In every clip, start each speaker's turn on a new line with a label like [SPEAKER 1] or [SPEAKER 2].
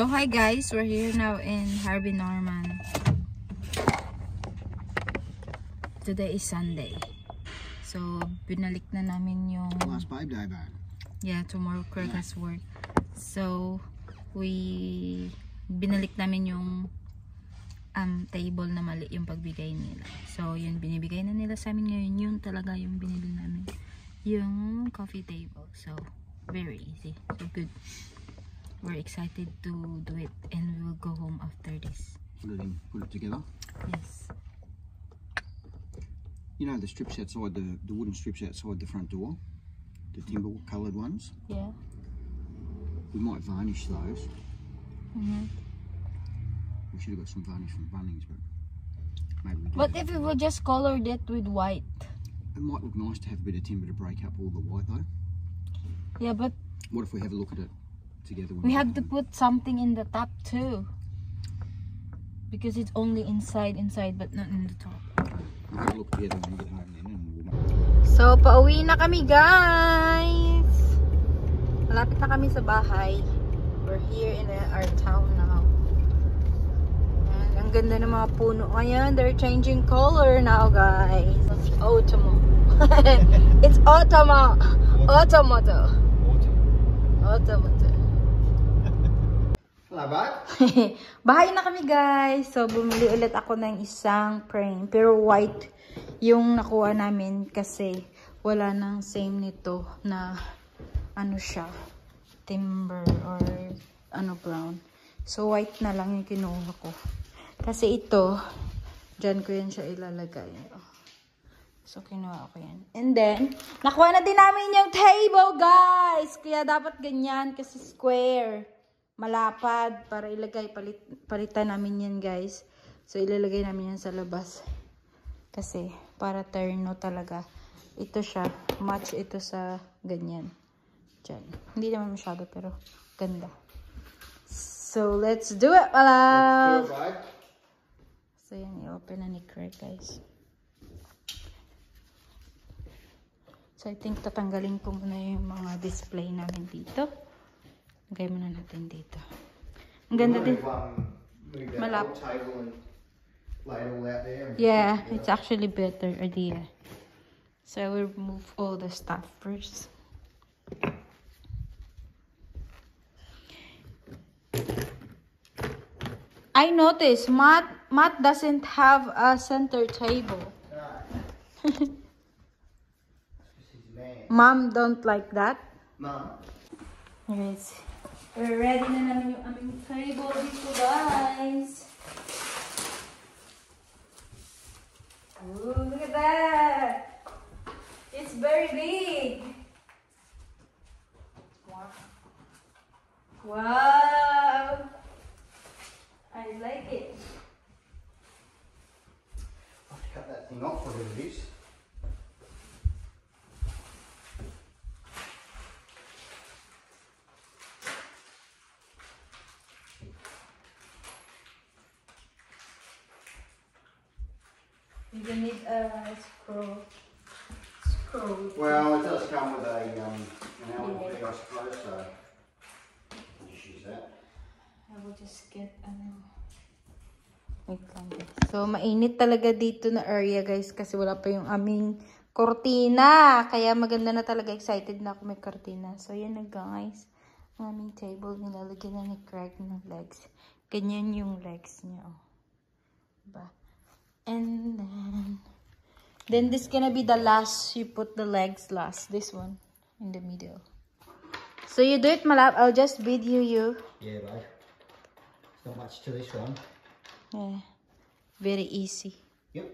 [SPEAKER 1] So hi guys, we're here now in Harvey Norman. Today is Sunday. So binalik na namin yung
[SPEAKER 2] last babe day back.
[SPEAKER 1] Yeah, tomorrow Craig has work. So binalik namin yung table na mali yung pagbigay nila. So yun, binibigay na nila sa amin ngayon. Yun talaga yung binili namin, yung coffee table. So very easy, so good. We're excited to do it, and we will go home after this.
[SPEAKER 2] Put it together.
[SPEAKER 1] Yes.
[SPEAKER 2] You know the strips outside the wooden strips outside the front door, the timber coloured ones.
[SPEAKER 1] Yeah.
[SPEAKER 2] We might varnish those.
[SPEAKER 1] Mm-hmm.
[SPEAKER 2] We should have got some varnish from Bunnings, but maybe we do.
[SPEAKER 1] What if we would just color it with white?
[SPEAKER 2] It might look nice to have a bit of timber to break up all the white though.
[SPEAKER 1] Yeah, but
[SPEAKER 2] what if we have a look at it together?
[SPEAKER 1] We have to put something in the top too, because it's only inside, but not in the top.
[SPEAKER 2] We'll have a look together when we get home then, and
[SPEAKER 1] So pauwi na kami guys. Malapit na kami sa bahay. We're here in our town now. And ang ganda ng mga puno ngayon. They're changing color now guys. It's autumn. It's autumn. Automoto. Automoto.
[SPEAKER 2] hello, bud.
[SPEAKER 1] Bahay na kami guys. So bumili ulit ako ng isang frame. Pero white yung nakuha namin kasi wala nang same nito na ano siya, timber or ano brown. So white na lang yung kinuha ko. Kasi ito, dyan ko yan siya ilalagay. So kinuha ko yan. And then, nakuha na din namin yung table guys. Kaya dapat ganyan kasi square. Malapad para ilagay, palitan namin yan guys. So ilalagay namin yan sa labas kasi para terno talaga. Ito siya, match ito sa ganyan dyan. Hindi naman masyado pero ganda. So let's do it, my love. So yan, i-open na ni Craig guys. So I think tatanggalin ko muna yung mga display namin dito. Lagay muna natin dito. Ang ganda din. Malap. Yeah, it's actually better idea. So I will remove all the stuff first. I noticed Matt doesn't have a center table. Mom don't like that.
[SPEAKER 2] Mom.
[SPEAKER 1] Yes. We're ready na namin yung aming table dito, guys. Ooh, look at that. It's very big. Wow. Wow. I like it.
[SPEAKER 2] I'll have to cut that thing off whatever it is.
[SPEAKER 1] You can need a scroll.
[SPEAKER 2] Well, it does come with a an LED, I suppose, so I'll just use that.
[SPEAKER 1] I will just get wait lang guys. So mainit talaga dito na area guys kasi wala pa yung aming kortina. Kaya maganda na talaga, excited na ako may kortina. So yan na guys. Ang aming table nilalagyan na ni Craig ng legs. Ganyan yung legs niya. Oh. Diba? And then this gonna be the last. You put the legs last. This one in the middle. So you do it, my love. I'll just video you.
[SPEAKER 2] Yeah, babe. There's not much to this one.
[SPEAKER 1] Yeah, very easy.
[SPEAKER 2] Yep.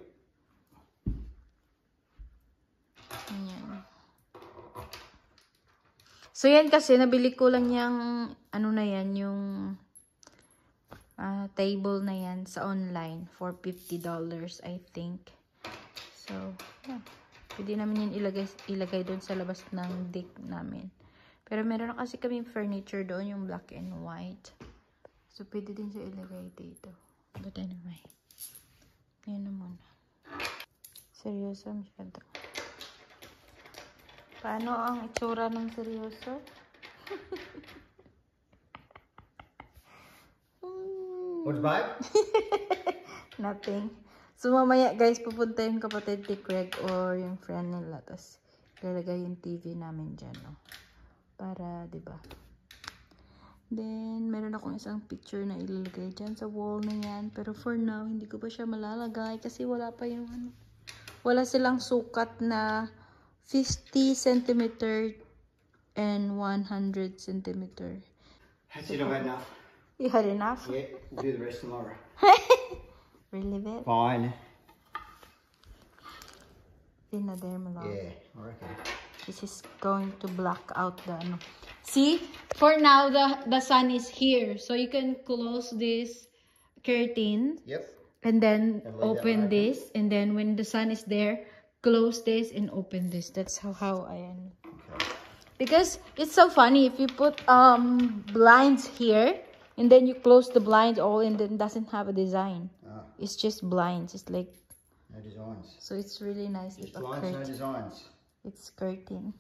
[SPEAKER 1] Ayan. So yan kasi nabili ko lang yung ano na yan, yung table na yan sa online for $50 I think. So yeah, pwede namin yan ilagay doon sa labas ng deck namin. Pero meron na kasi kaming furniture doon, yung black and white. So pwede din siya ilagay dito. But anyway, yan na muna. Seryoso masyado. Paano ang itsura ng seryoso?
[SPEAKER 2] What's babe?
[SPEAKER 1] Nothing. So, mamaya, guys, pupunta yung kapatid ni Craig or yung friend nila. Tapos, lalagay yung TV namin dyan, no? Para, diba? Then, meron akong isang picture na ilalagay dyan sa wall na yan. Pero for now, hindi ko pa siya malalagay kasi wala pa yung ano. Wala silang sukat na 50 cm and 100 cm.
[SPEAKER 2] That's it, I've had enough.
[SPEAKER 1] You had enough?
[SPEAKER 2] Yeah, we'll do the rest tomorrow.
[SPEAKER 1] Really bit?
[SPEAKER 2] Fine.
[SPEAKER 1] In there, my love.
[SPEAKER 2] Yeah, I reckon.
[SPEAKER 1] This is going to block out the ano. See, for now the sun is here, so you can close this curtain.
[SPEAKER 2] Yep.
[SPEAKER 1] And then
[SPEAKER 2] And leave that
[SPEAKER 1] open
[SPEAKER 2] open.
[SPEAKER 1] this, and then when the sun is there, close this and open this. That's how I am.
[SPEAKER 2] Okay.
[SPEAKER 1] Because it's so funny if you put blinds here and then you close the blinds all and then doesn't have a design.
[SPEAKER 2] Ah,
[SPEAKER 1] It's just blinds. It's like,
[SPEAKER 2] no designs.
[SPEAKER 1] so it's really nice.
[SPEAKER 2] Just
[SPEAKER 1] It's a
[SPEAKER 2] blinds, no
[SPEAKER 1] curtain.
[SPEAKER 2] designs.
[SPEAKER 1] It's curtain.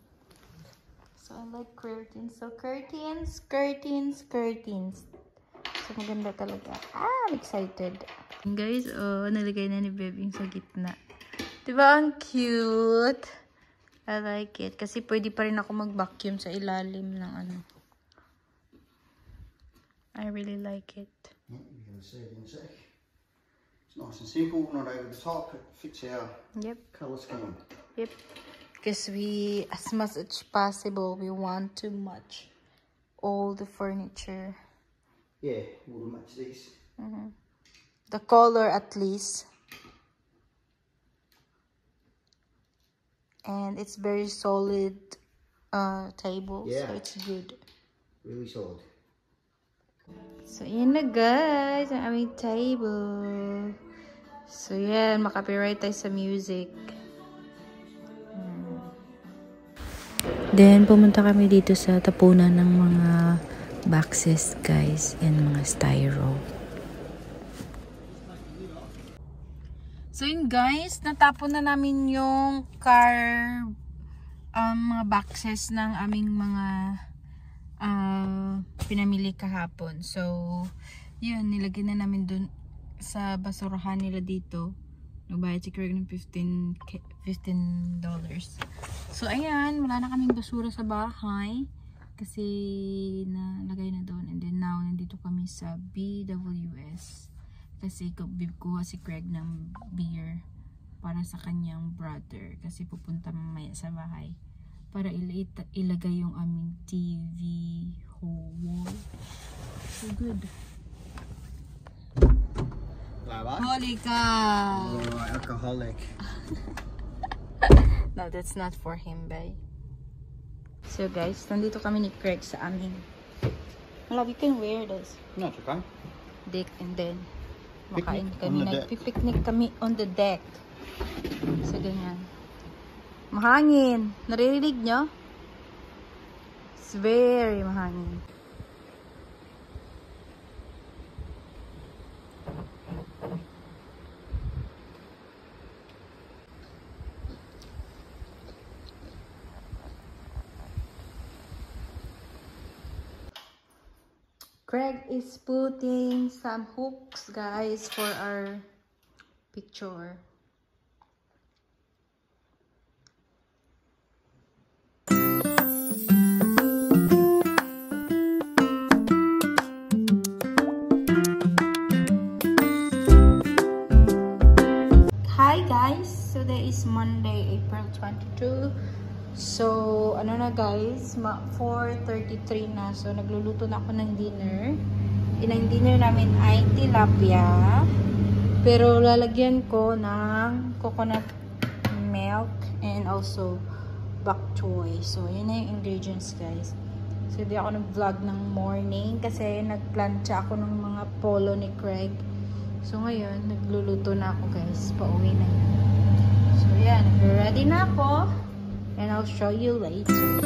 [SPEAKER 1] So I like curtains. So curtains, curtains, curtains. So maganda talaga. I'm excited. Guys, oh, nalagay na ni Bebing sa gitna. Diba ang cute? I like it. Kasi pwede pa rin ako mag-vacuum sa ilalim ng ano. I really like it.
[SPEAKER 2] Yeah, you're going to see it in a sec. It's nice and simple, not over the top. It fits our
[SPEAKER 1] Yep.
[SPEAKER 2] colour scheme.
[SPEAKER 1] Yep. Because we, as much as possible, we want to match all the furniture.
[SPEAKER 2] Yeah, we'll match these.
[SPEAKER 1] The color at least. And it's very solid table.
[SPEAKER 2] Yeah.
[SPEAKER 1] So it's good.
[SPEAKER 2] Really solid.
[SPEAKER 1] So yun na guys, ang aming table. So yan, makapiright tayo sa music. Then pumunta kami dito sa tapunan ng mga boxes guys and mga styro. So yun guys, natapon na namin yung mga boxes ng aming mga pinamili kahapon. So yun, nilagay na namin dun sa basurahan nila dito. Nagbayad si Craig ng $15. So ayan, wala na kaming basura sa bahay kasi nalagay na doon. And then now, nandito kami sa BWS kasi kuha si Craig ng beer para sa kanyang brother kasi pupunta mamaya sa bahay para ilagay yung aming TV wall. So good. Holy cow!
[SPEAKER 2] Oh, alcoholic.
[SPEAKER 1] No, that's not for him, babe. So guys, nandito kami ni Craig sa amin. Malab, you can wear this.
[SPEAKER 2] No, it's okay.
[SPEAKER 1] Deck and then
[SPEAKER 2] Picnic
[SPEAKER 1] makain kami.
[SPEAKER 2] on the deck.
[SPEAKER 1] Nagpipiknik kami on the deck. So ganyan. Mahangin. Naririnig nyo? It's very mahangin. Craig is putting some hooks, guys, for our picture. Hi guys, today is Monday, April 22. So, ano na guys, 4:33 na. So, nagluluto na ako ng dinner. Ang dinner namin ay tilapia. Pero lalagyan ko ng coconut milk and also bok choy. So, yun na yung ingredients guys. So, di ako nag-vlog ng morning kasi nagplancha ako ng mga polo ni Craig. So, ngayon, nagluluto na ako guys. Pauwi na yun. So, yan. Ready na ako. And I'll show you later.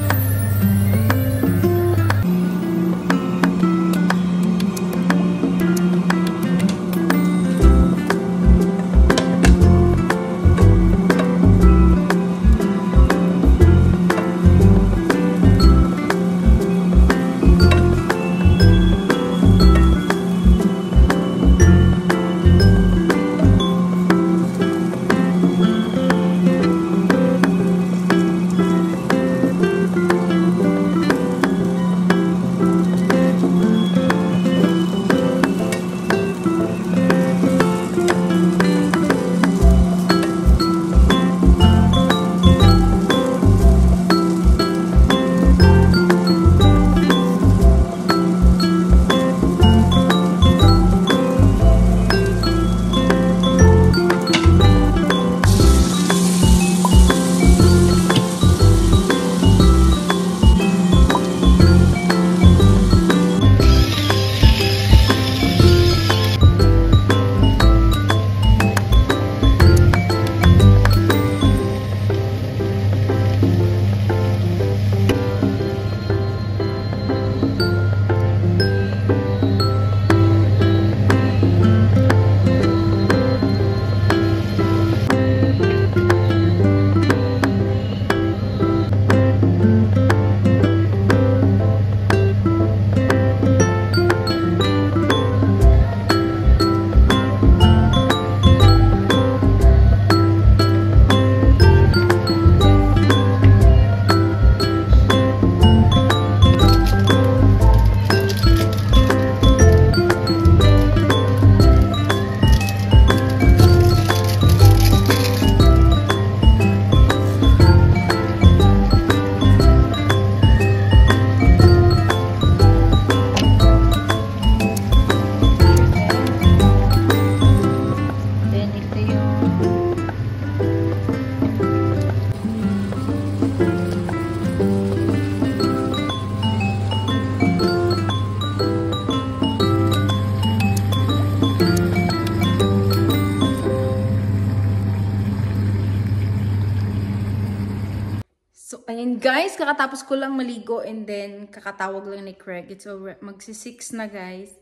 [SPEAKER 1] So, ayun guys, kakatapos ko lang maligo and then kakatawag lang ni Craig. It's over, magsi-6 na guys.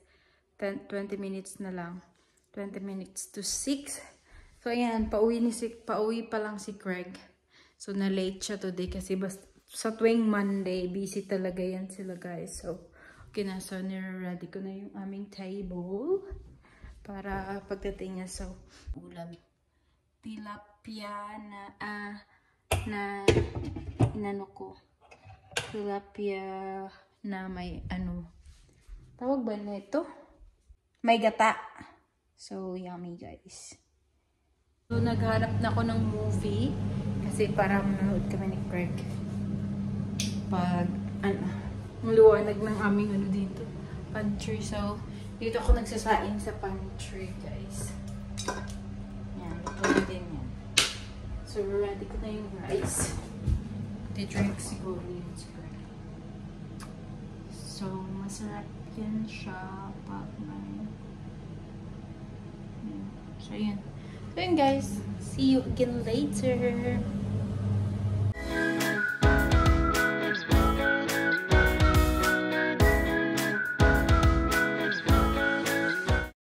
[SPEAKER 1] 20 minutes na lang. 20 minutes to 6. So, ayan, pauwi pa lang si Craig. So, na-late siya today kasi sa tuwing Monday, busy talaga yan sila guys. So, okay na. So, nire-ready ko na yung aming table para pagdating niya. So, ulam. Tilapia na inano ko. Tilapia na may tawag ba na ito? May gata. So, yummy guys. So, naghanap na ako ng movie kasi para manood kami ni Craig. Pag, ang liwanag ng aming dito, pantry. So, dito ako nagsasain sa pantry guys. Yan, ito na din yan. So, ready ko na yung rice. Drink siguro yun siguro. So, masarap yan siya pag may... So, yun. So, yun guys. See you again later.